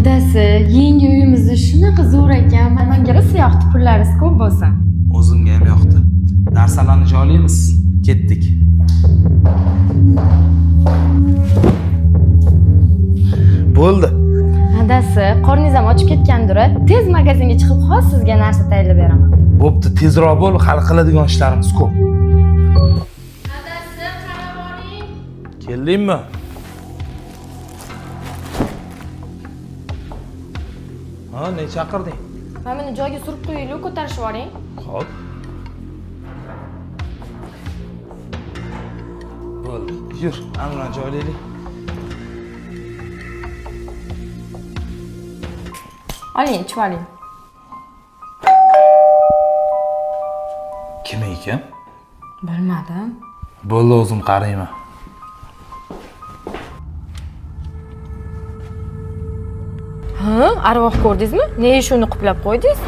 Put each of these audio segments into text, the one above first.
Dadasi, yangi uyimizda shunaqa zo'r ekan. Menga siyoqti pullaringiz ko'p bo'lsin. O'zimga ham yoqdi. Narsalarni joylaymiz. Ketdik. Bo'ldi. Dadasi, qorningiz ham ochib ketgandir. Tez magazinga chiqib qol, sizga narsa tayyorlab beraman. Bo'pti, tezroq bo'l, hal qiladigan ishlarimiz ko'p. Dadasi, qarab oling. Keldingmi? Ha, ne chaqirding? Mana buni joyga surib qo'yinglar, ko'tarishib yuboring. Xo'p. Bo'ldi. Yur, ana joylaylik. Oling, ichib oling. Kim ekan? Bilmadim. Bo'ldi, o'zim qarayman. Ha, arvoh ko'rdingizmi? Nega shuni qiplab qo'ydingiz?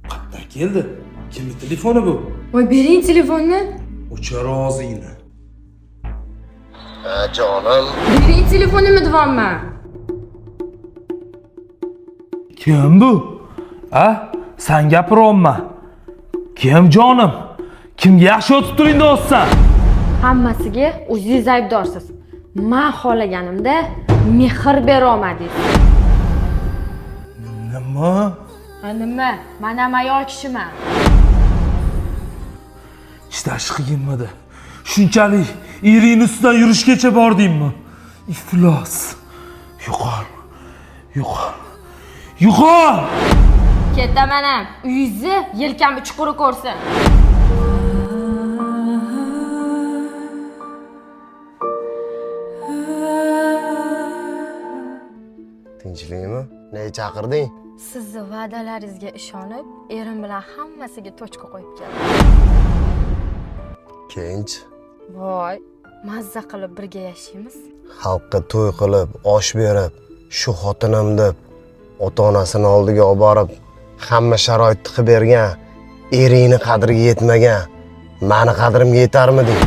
Qayerdan keldi? Kimning telefoni bu? Voy, bering telefonni. O'char og'zingni. Jonim. Bering telefonimni deyapman. Kim bu? Ha? Sen gapiryapman. Kim jonim? Kimga yaxshi o'tib turing do'stsan? Hammasiga o'zingiz aybdorsiz. Men xohlaganimda mehr bera olmadingiz. Nima? Nima? Men ham ayol kishiman. Chidash qiyinmidi. Shunchalik ering ustidan yurishgacha bordingmi? Iflos. Yo'qol. Yo'qol. Yo'qol! Ketaman ham. Uyingizni yelkamni chuquri ko'rsin. Tinchlikmi? Nega chaqirding? Sizni va'dalaringizga ishonib, erim bilan hammasiga tochka qo'yib keldim. Keyinchi Voy, mazza qilib birga yashaymiz. xalqqa to'y qilib, osh berib, shu xotinim deb ota-onasini oldiga olib borib, hamma sharoitni qilib bergan, eringni qadriga yetmagan, meni qadrimga yetarmiding?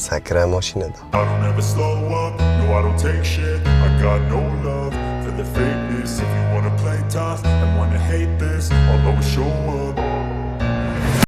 Sakra mashinada. I don't ever slow up, no I don't take shit. I got no love for the fakeness. If you wanna play tough and wanna hate this, I'll always show up.